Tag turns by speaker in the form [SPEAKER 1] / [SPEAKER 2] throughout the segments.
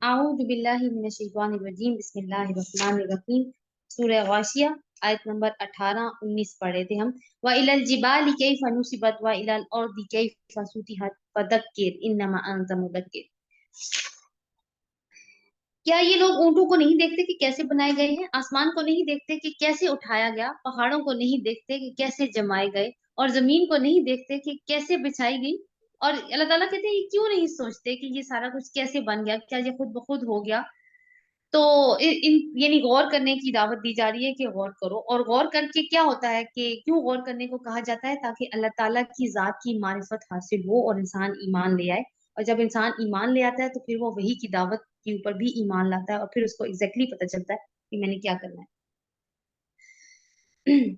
[SPEAKER 1] आऊज़ु बिल्लाहि मिनश शैतानिर रजीम बिस्मिल्लाहिर रहमानिर रहीम। सूरह गाशिया आयत नंबर 18-19 पढ़े थे हम। व इलल जिबाली कैफ़ नुसिबत व इलल अर्दि कैफ़ सुतिहत फदक्किर इन्नमा अंत मुदक्किर। क्या ये लोग ऊँटों को नहीं देखते कि कैसे बनाए गए हैं? आसमान को नहीं देखते कि कैसे उठाया गया? पहाड़ों को नहीं देखते कि कैसे जमाए गए? और जमीन को नहीं देखते कि कैसे बिछाई गई? और अल्लाह ताला कहते हैं ये क्यों नहीं सोचते कि ये सारा कुछ कैसे बन गया? क्या ये खुद ब खुद हो गया? तो इन यानी गौर करने की दावत दी जा रही है कि गौर करो। और गौर करके क्या होता है कि क्यों गौर करने को कहा जाता है? ताकि अल्लाह ताला की ज़ात की मारिफत हासिल हो और इंसान ईमान ले आए। और जब इंसान ईमान ले आता है तो फिर वो वही की दावत के ऊपर भी ईमान लाता है और फिर उसको एग्जैक्टली पता चलता है कि मैंने क्या करना है।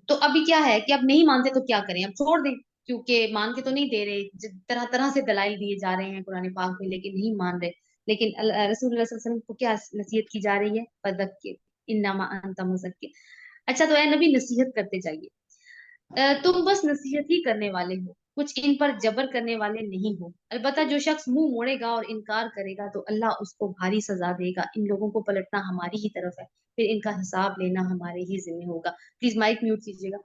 [SPEAKER 1] तो अभी क्या है कि अब नहीं मानते तो क्या करें? अब छोड़ दें, क्योंकि मान के तो नहीं दे रहे, तरह तरह से दलाइल दिए जा रहे हैं कुरान पाक में, लेकिन नहीं मान रहे। लेकिन रसूलुल्लाह सल्लल्लाहु अलैहि वसल्लम को क्या नसीहत की जा रही है? फदक्किर इन्नमा अंत मुज़क्किर। अच्छा, तो ऐ नबी नसीहत करते जाइए। तुम बस नसीहत ही करने वाले हो, कुछ इन पर जबर करने वाले नहीं हो। अलबत्ता जो शख्स मुंह मोड़ेगा और इनकार करेगा तो अल्लाह उसको भारी सजा देगा। इन लोगों को पलटना हमारी ही तरफ है, फिर इनका हिसाब लेना हमारे ही जिम्मे होगा। प्लीज माइक म्यूट कीजिएगा।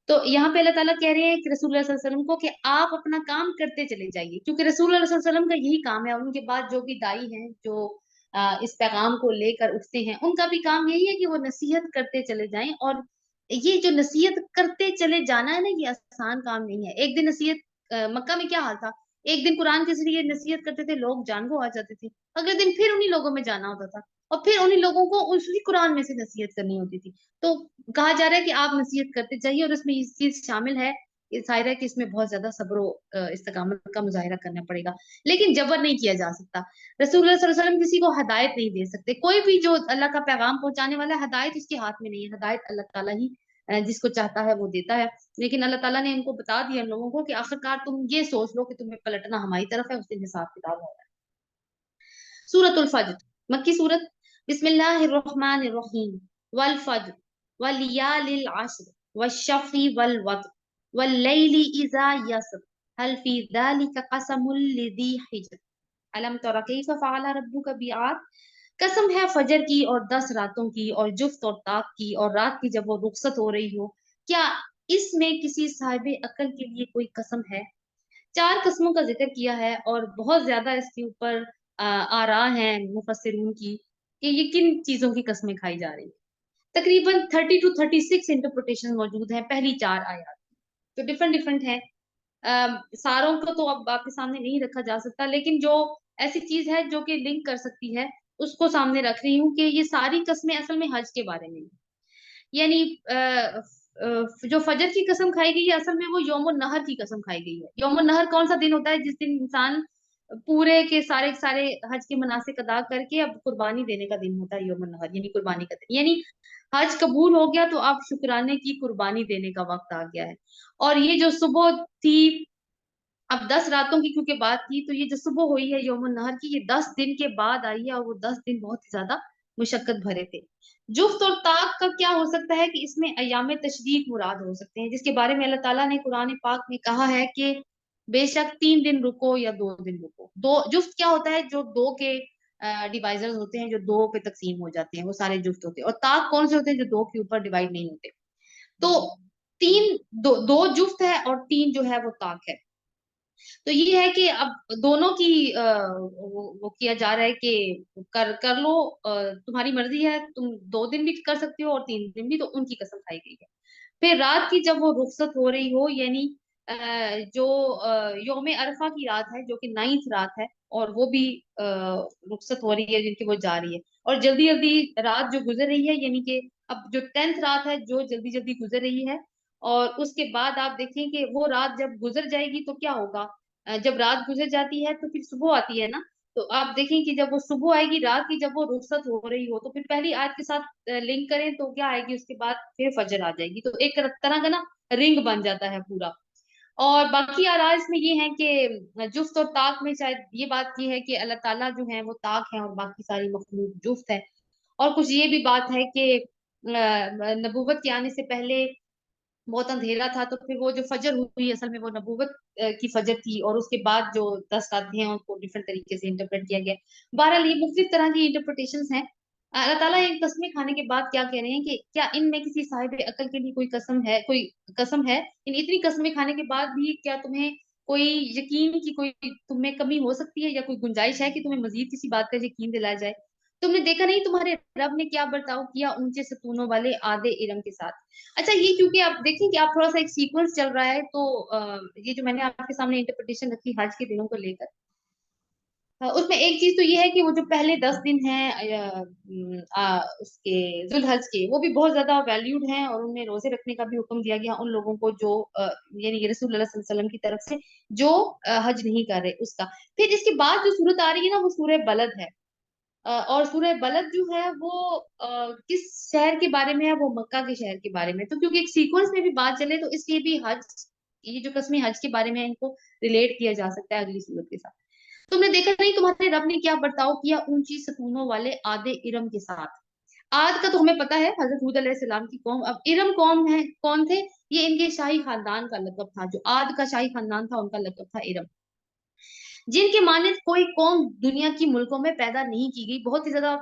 [SPEAKER 1] तो यहाँ पे अल्लाह ताला कह रहे हैं कि रसूलुल्लाह सल्लल्लाहु अलैहि वसल्लम को कि आप अपना काम करते चले जाइए, क्योंकि रसूलुल्लाह सल्लल्लाहु अलैहि वसल्लम का यही काम है। और उनके बाद जो भी दाई हैं, जो इस पैगाम को लेकर उठते हैं, उनका भी काम यही है कि वो नसीहत करते चले जाएं। और ये जो नसीहत करते चले जाना है ना, ये आसान काम नहीं है। एक दिन नसीहत, मक्का में क्या हाल था? एक दिन कुरान के जरिए नसीहत करते थे, लोग जान को आ जाते थे। अगले दिन फिर उन्हीं लोगों में जाना होता था और फिर उन्हीं लोगों को उसी कुरान में से नसीहत करनी होती थी। तो कहा जा रहा है कि आप नसीहत करते जाइए। और इसमें ये चीज शामिल है, जाहिर है कि इसमें बहुत ज्यादा सब्र इस्तकामत का मुजाहिरा करना पड़ेगा, लेकिन जबर नहीं किया जा सकता। रसूलुल्लाह सल्लल्लाहु अलैहि वसल्लम किसी को हदायत नहीं दे सकते। कोई भी जो अल्लाह का पैगाम पहुंचाने वाला है, हदायत उसके हाथ में नहीं है। हदायत अल्लाह ताला ही जिसको चाहता है वो देता है। लेकिन अल्लाह ताला ने इनको बता दिया, इन लोगों को, कि आखिरकार तुम ये सोच लो कि तुम्हें पलटना हमारी तरफ है, उस दिन हिसाब किताब होगा। सूरतुल फज्र, मक्की सूरत। बिस्मिल्लाहिर रहमानिर रहीम। वल फज्र वलियालिल अश्र वश्शफ़ी वल वत्र वल्लैलि इज़ा यस्र हल फी ज़ालिका क़समुल लिज़ी हिज्र अलम तरा कैफ़ फ़अल रब्बुका बिआद। कसम है फजर की और 10 रातों की और जुफ्त और ताक की और रात की जब वो रुखसत हो रही हो, क्या इसमें किसी साहिबे अकल के लिए कोई कसम है? 4 कस्मों का जिक्र किया है और बहुत ज्यादा इसके ऊपर आरा हैं मुफस्सिरून की कि ये किन चीजों की कस्में खाई जा रही है। तकरीबन 30 to 36 इंटरप्रिटेशन मौजूद हैं पहली 4 आयत, तो डिफरेंट डिफरेंट है। सारों को तो अब आपके सामने नहीं रखा जा सकता, लेकिन जो ऐसी चीज है जो कि लिंक कर सकती है, उसको सामने रख रही हूँ कि ये सारी कस्में असल में हज के बारे में हैं। यानी जो फजर की कसम खाई गई है, असल में वो यौमुन नहर की कसम खाई गई है। यौमुन नहर कौन सा दिन होता है? जिस दिन इंसान पूरे के सारे सारे हज के मनासिक अदा करके अब कुर्बानी देने का दिन होता है। यौमुन नहर यानी कुर्बानी का दिन, यानी हज कबूल हो गया तो अब शुक्राने की कुर्बानी देने का वक्त आ गया है। और ये जो सुबह थी, अब 10 रातों की क्योंकि बात की, तो ये जो सुबह हुई है यौमुन नहर की, ये 10 दिन के बाद आई है और वो 10 दिन बहुत ही ज्यादा मुशक्कत भरे थे। जुफ्त और ताक का क्या हो सकता है कि इसमें अयाम तशरीक मुराद हो सकते हैं, जिसके बारे में अल्लाह ताला ने कुरान पाक में कहा है कि बेशक 3 दिन रुको या 2 दिन रुको। दो जुफ्त क्या होता है? जो दो के डिवाइजर्स होते हैं, जो दो पे तकसीम हो जाते हैं, वो सारे जुफ्त होते हैं। और ताक कौन से होते हैं? जो दो के ऊपर डिवाइड नहीं होते। तो दो जुफ्त है और 3 जो है वो ताक है। तो ये है कि अब दोनों की वो किया जा रहा है कि कर कर लो, तुम्हारी मर्जी है, तुम 2 दिन भी कर सकते हो और 3 दिन भी, तो उनकी कसम खाई गई है। फिर रात की जब वो रुखसत हो रही हो, यानी जो यौम अरफा की रात है, जो कि 9th रात है, और वो भी रुखसत हो रही है, जिनकी वो जा रही है। और जल्दी जल्दी रात जो गुजर रही है, यानी कि अब जो 10th रात है जो जल्दी जल्दी गुजर रही है। और उसके बाद आप देखें कि वो रात जब गुजर जाएगी तो क्या होगा? जब रात गुजर जाती है तो फिर सुबह आती है ना। तो आप देखें कि जब वो सुबह आएगी, रात की जब वो रुखसत हो रही हो, तो फिर पहली आयत के साथ लिंक करें तो क्या आएगी? उसके बाद फिर फजर आ जाएगी। तो एक तरह का ना रिंग बन जाता है पूरा। और बाकी आराज में ये है कि जुफ्त और ताक में शायद ये बात की है कि अल्लाह ताला जो है वो ताक है और बाकी सारी मखलूक जुफ्त है। और कुछ ये भी बात है कि नबूवत के आने से पहले बहुत अंधेरा था, तो फिर वो जो फजर हुई असल में वो नबूवत की फजर थी, और उसके बाद जो 10 रातें हैं उनको डिफरेंट तरीके से इंटरप्रेट किया गया। बहरहाल ये मुख्तलिफ तरह की इंटरप्रिटेशंस हैं। अल्लाह ताला इन कस्में खाने के बाद क्या कह रहे हैं कि क्या इनमें किसी साहिब अकल के लिए कोई कसम है, कोई कसम है? इन इतनी कस्में खाने के बाद भी क्या तुम्हें कोई यकीन की कोई तुम्हें कमी हो सकती है, या कोई गुंजाइश है कि तुम्हें मजीद किसी बात का यकीन दिलाया जाए? तुमने देखा नहीं तुम्हारे रब ने क्या बर्ताव किया ऊंचे सतूनों वाले आधे इरम के साथ? अच्छा, ये क्योंकि आप देखें कि आप थोड़ा सा एक सीक्वेंस चल रहा है, तो ये जो मैंने आपके सामने इंटरप्रिटेशन रखी हज के दिनों को लेकर, उसमें एक चीज तो ये है कि वो जो पहले 10 दिन हैं उसके जुल्हज के, वो भी बहुत ज्यादा वैल्यूड हैं, और उनमें रोजे रखने का भी हुक्म दिया गया उन लोगों को जो यानी कि रसूल अल्लाह सल्लल्लाहु अलैहि वसल्लम की तरफ से जो हज नहीं कर रहे उसका। फिर इसके बाद जो सूरत आ रही है ना, वो सूरह बलद है। और सूरह बलद जो है वो किस शहर के बारे में है? वो मक्का के शहर के बारे में। तो क्योंकि एक सीक्वेंस में भी बात चले, तो इसलिए भी हज, ये जो कस्में हज के बारे में है, इनको रिलेट किया जा सकता है अगली सूरत के साथ। तुमने देखा नहीं तुम्हारे रब ने क्या बर्ताव किया ऊंची सतूनों वाले आधे इरम के साथ? आद का तो हमें पता है, हजरत हूद अलैहिस्सलाम की कौम। अब इरम कौन है, कौन थे? ये इनके शाही खानदान का लकब था। जो आद का शाही खानदान था उनका लकब था इरम, जिनके मानित कोई कौम दुनिया की मुल्कों में पैदा नहीं की गई। बहुत ही ज्यादा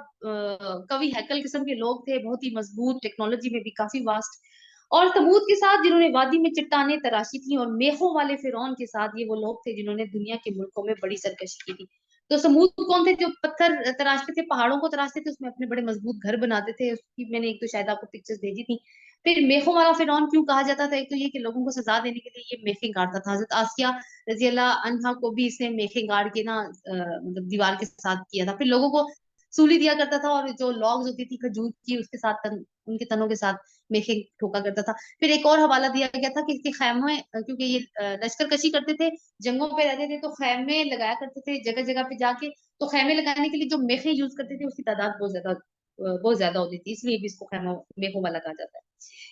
[SPEAKER 1] कवि हैकल किस्म के लोग थे, बहुत ही मजबूत, टेक्नोलॉजी में भी काफी वास्ट। और तमूद के साथ जिन्होंने वादी में चट्टानें तराशी थी, और मेखों वाले फिरौन के साथ ये वो लोग थे जिन्होंने दुनिया के मुल्कों में बड़ी सरकशी की थी। तो समूद कौन थे? जो पत्थर तराशते थे, पहाड़ों को तराशते थे, उसमें अपने बड़े मजबूत घर बनाते थे। उसकी मैंने एक तो शायद आपको पिक्चर्स भेजी थी। फिर मेखों वाला फिरौन क्यों कहा जाता था? एक तो ये कि लोगों को सजा देने के लिए ये मेखें गाड़ता था। हजरत आसिया रजी अल्लाह अन्हा को भी इसने मेखे गाड़ के ना मतलब दीवार के साथ किया था। फिर लोगों को सूली दिया करता था, और जो लॉग्स होती थी खजूर की, उसके साथ उनके तनों के साथ मेखे ठोका करता था। फिर एक और हवाला दिया गया था कि इसके खैमे, क्योंकि ये लश्कर कशी करते थे, जंगों पे रहते थे, तो खैमे लगाया करते थे जगह जगह पे जाके। तो खैमे लगाने के लिए जो मेखे यूज करते थे उसकी तादाद बहुत ज्यादा होती थी, इसलिए भी इसको खैमा मेखों वाला कहा जाता है।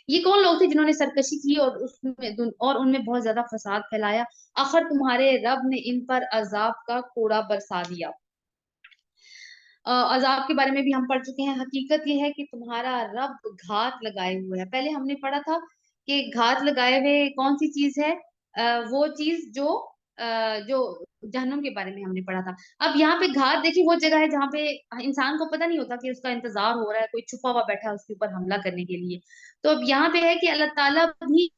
[SPEAKER 1] ये कौन लोग थे जिन्होंने सरकशी की और उसमें और उनमें बहुत ज्यादा फसाद फैलाया? आखिर तुम्हारे रब ने इन पर अजाब का कोड़ा बरसा दिया। अजाब के बारे में भी हम पढ़ चुके हैं। हकीकत ये है कि तुम्हारा रब घात लगाए हुए है। पहले हमने पढ़ा था कि घात लगाए हुए कौन सी चीज है? वो चीज जो जहन्नुम के बारे में हमने पढ़ा था। अब यहाँ पे घात देखिए, वो जगह है जहाँ पे इंसान को पता नहीं होता कि उसका इंतजार हो रहा है, कोई छुपा हुआ बैठा है उसके ऊपर हमला करने के लिए। तो अब यहाँ पे है कि अल्लाह ताला भी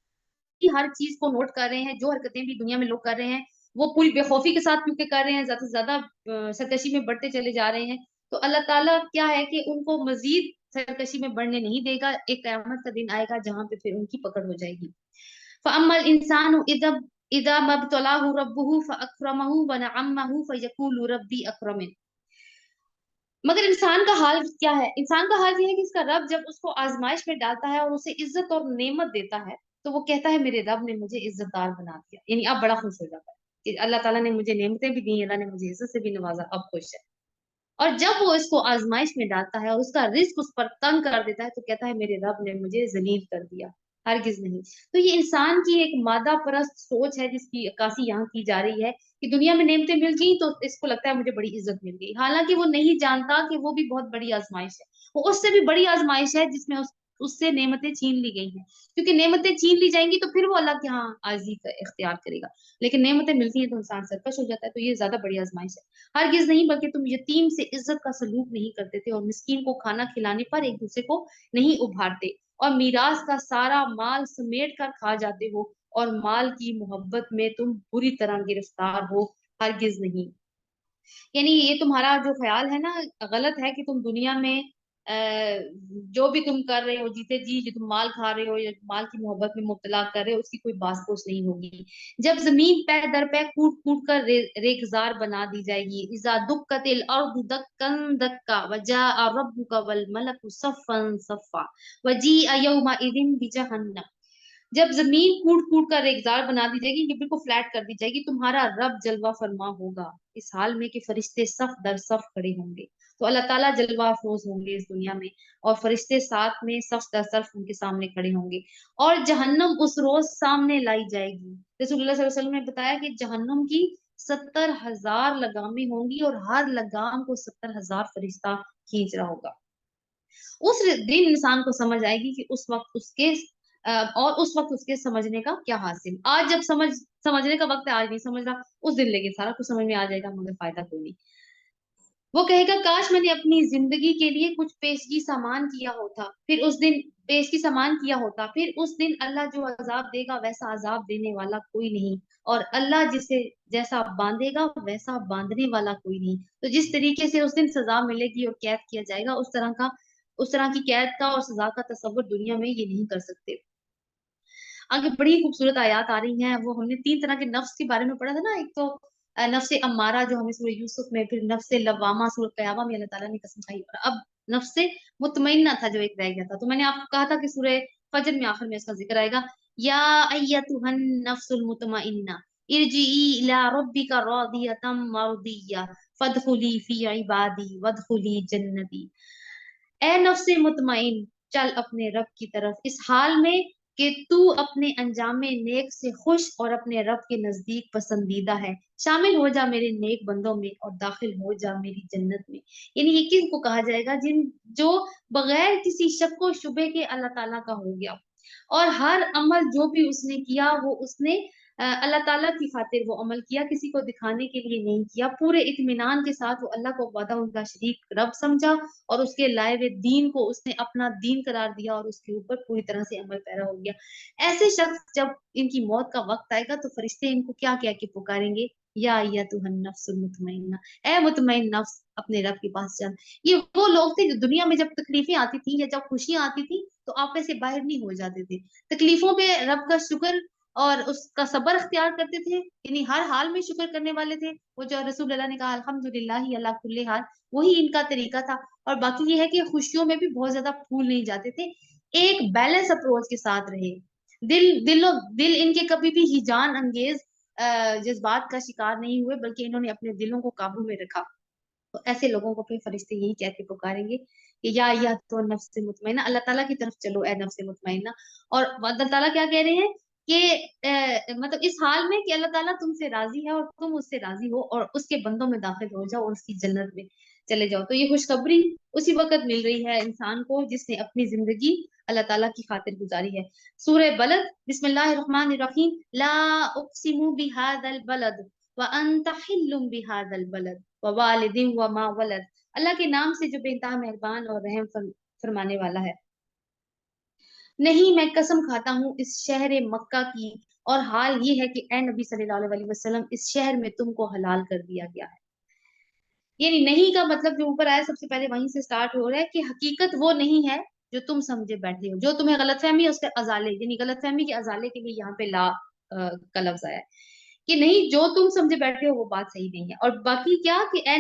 [SPEAKER 1] हर चीज को नोट कर रहे हैं। जो हरकतें भी दुनिया में लोग कर रहे हैं, वो पूरी बेखौफी के साथ क्योंकि कर रहे हैं, ज्यादा से ज्यादा सरकशी में बढ़ते चले जा रहे हैं। तो अल्लाह ताला क्या है कि उनको मजीद सरकशी में बढ़ने नहीं देगा। एक कयामत का दिन आएगा जहां पे फिर उनकी पकड़ हो जाएगी। फअम्मल इंसानु इज़ा इज़ा मब्तलाहु रब्बुहु फअकरमहु व नअम्महु फयकुलु रब्बी अकरमन। मगर इंसान का हाल क्या है? इंसान का हाल ये है कि इसका रब जब उसको आजमाइश में डालता है और उसे इज्जत और नेमत देता है, तो वो कहता है मेरे रब ने मुझे इज्जतदार बना दिया। यानी अब बड़ा खुश हो जाता है कि अल्लाह ताला ने मुझे नेमतें भी दी, अल्लाह ने मुझे इज्जत से भी नवाजा, अब खुश है। और जब वो इसको आजमाइश में डालता है और उसका रिस्क उस पर तंग कर देता है, तो कहता है मेरे रब ने मुझे जलील कर दिया। हरगिज नहीं। तो ये इंसान की एक मादा परस्त सोच है जिसकी अक्कासी यहाँ की जा रही है कि दुनिया में नेमतें मिल गई तो इसको लगता है मुझे बड़ी इज्जत मिल गई। हालांकि वो नहीं जानता कि वो भी बहुत बड़ी आजमाइश है। वो उससे भी बड़ी आजमाइश है जिसमें उससे नेमतें छीन ली गई हैं। क्योंकि नेमतें छीन ली जाएंगी तो फिर वो अल्लाह के यहाँ आजी का इख्तियार करेगा। लेकिन नेमतें मिलती हैं तो इंसान सरकश हो जाता है। तो ये ज्यादा बड़ी आजमाइश है। हरगिज नहीं, बल्कि तुम यतीम से इज्जत का सलूक नहीं करते थे, और मिस्कीन को खाना खिलाने पर एक दूसरे को नहीं उभारते, और मीरास का सारा माल समेट कर खा जाते हो, और माल की मोहब्बत में तुम बुरी तरह गिरफ्तार हो। हरगिज नहीं। यानी ये तुम्हारा जो ख्याल है ना, गलत है कि तुम दुनिया में जो भी तुम कर रहे हो, जीते जी जो तुम माल खा रहे हो या माल की मोहब्बत में मुब्तला कर रहे हो, उसकी कोई बास पोस नहीं होगी। जब जमीन पै दर पै कूट कूट कर रेगजार बना दी जाएगी। इजा दुक्कतिल अर्दु दक्कन दक्का वजा रब्बुका वल मलकु सफ़न सफ़ा वजीअ यौमा इदिन बिजहन्नम। जब जमीन कूट कूट कर रेगजार बना दी जाएगी, ये बिल्कुल फ्लैट कर दी जाएगी, तुम्हारा रब जलवा फरमा होगा इस हाल में कि फरिश्ते सफ दर सफ खड़े होंगे। तो अल्लाह ताला जलवा अफरोज होंगे इस दुनिया में, और फरिश्ते साथ में सफ दर सफ उनके सामने खड़े होंगे। और जहन्नम उस रोज सामने लाई जाएगी। रसूलुल्लाह सल्लल्लाहु अलैहि वसल्लम ने बताया कि जहन्नम की 70,000 लगामें होंगी, और हर लगाम को 70,000 फरिश्ता खींच रहा होगा। उस दिन इंसान को समझ आएगी कि उस वक्त उसके اور उस वक्त उसके समझने का क्या हासिल। आज जब समझने का वक्त है, आज नहीं समझ रहा, उस दिन लेकिन सारा कुछ समझ में आ जाएगा, मगर फायदा कोई नहीं। वो कहेगा काश मैंने अपनी जिंदगी के लिए कुछ पेशगी सामान किया होता, फिर उस दिन पेशगी सामान किया होता, फिर उस दिन अल्लाह जो अजाब देगा वैसा अजाब देने वाला कोई नहीं, और अल्लाह जिसे जैसा बांधेगा वैसा बांधने वाला कोई नहीं। तो जिस तरीके से उस दिन सजा मिलेगी और कैद किया जाएगा, उस तरह की कैद का और सजा का तसव्वुर दुनिया में ये नहीं कर सकते। आगे बड़ी खूबसूरत आयत आ रही हैं। वो हमने 3 तरह के नफ्स के बारे में पढ़ा था ना, एक तो नफ्स अम्मारा जो हमें सूरह यूसुफ में, फिर नफ्स लवामा सूरह क़यामा में अल्लाह ताला ने कसम खाई, और अब नफ्स मुतमइन्ना था जो एक रह गया था। तो मैंने आपको कहा था कि सूरह फजर में आखिर में इसका जिक्र आएगा, या अय्यतुहन नफ्सुल मुतमइन्ना इरजिई इला रब्बिका रादियतम मर्दिया फदखुली फी इबादी वदखुली जन्नती। ए नफ्स मुतमइन, चल अपने रब की तरफ इस हाल में कि तू अपने अंजाम नेक से खुश और अपने रब के नजदीक पसंदीदा है। शामिल हो जा मेरे नेक बंदों में और दाखिल हो जा मेरी जन्नत में। यानी ये किस को कहा जाएगा, जिन जो बगैर किसी शक व शुबे के अल्लाह ताला का हो गया, और हर अमल जो भी उसने किया वो उसने अल्लाह ताला की खातिर वो अमल किया, किसी को दिखाने के लिए नहीं किया। पूरे इत्मीनान के साथ वो अल्लाह को वादा उनका शरीक रब समझा, और उसके लाए हुए दीन को उसने अपना दीन करार दिया, और उसके ऊपर पूरी तरह से अमल पैरा हो गया। ऐसे शख्स जब इनकी मौत का वक्त आएगा तो फरिश्ते इनको क्या क्या के पुकारेंगे, या तुहन नफ्सुल मुतमइन्ना, ए मुतमइन नफ्स अपने रब के पास चल। ये वो लोग थे जो दुनिया में जब तकलीफें आती थी या जब खुशियां आती थी तो आपे से बाहर नहीं हो जाते थे, तकलीफों पे रब का शुक्र और उसका सब्र अख्तियार करते थे, यानी हर हाल में शुक्र करने वाले थे। वो जो रसूल अल्लाह ने कहा अल्हम्दुलिल्लाह अला कुल्ली हाल, वही इनका तरीका था। और बाकी ये है कि खुशियों में भी बहुत ज्यादा फूल नहीं जाते थे, एक बैलेंस अप्रोच के साथ रहे। दिल इनके कभी भी हिजान अंगेज जज्बात का शिकार नहीं हुए, बल्कि इन्होंने अपने दिलों को काबू में रखा। तो ऐसे लोगों को फिर फरिश्ते यही कह के पुकारेंगे कि या तो नफ्स मुतमइन्ना, अल्लाह ताला की तरफ चलो ए नफ्स मुतमइन्ना। और अल्लाह ताला क्या कह रहे हैं कि मतलब इस हाल में कि अल्लाह ताला तुमसे राजी है और तुम उससे राजी हो, और उसके बंदों में दाखिल हो जाओ और उसकी जन्नत में चले जाओ। तो ये खुशखबरी उसी वक्त मिल रही है इंसान को जिसने अपनी जिंदगी अल्लाह ताला की खातिर गुजारी है। सूरह बलद, बिस्मिल्लाहिर्रहमानिर्रहीम, ला उक़्सिमु बिहादल बलद व अंत हिल्लुम बिहादल बलद व वालिदिन व मा वलद। अल्लाह के नाम से जो बेइंतहा मेहरबान और रहम फरमाने वाला है। नहीं, मैं कसम खाता हूँ इस शहर मक्का की, और हाल ये है कि ए नबी सल्लल्लाहु अलैहि वसल्लम, इस शहर में तुमको हलाल कर दिया गया है। यानी नहीं का मतलब जो ऊपर आया सबसे पहले वहीं से स्टार्ट हो रहा है कि हकीकत वो नहीं है जो तुम समझे बैठे हो, जो तुम्हें गलतफहमी है उसके अजाले, यानी गलतफहमी के अजाले के लिए यहाँ पे ला का लफ्ज आया है कि नहीं, जो तुम समझे बैठे हो वो बात सही नहीं है। और बाकी क्या कि ए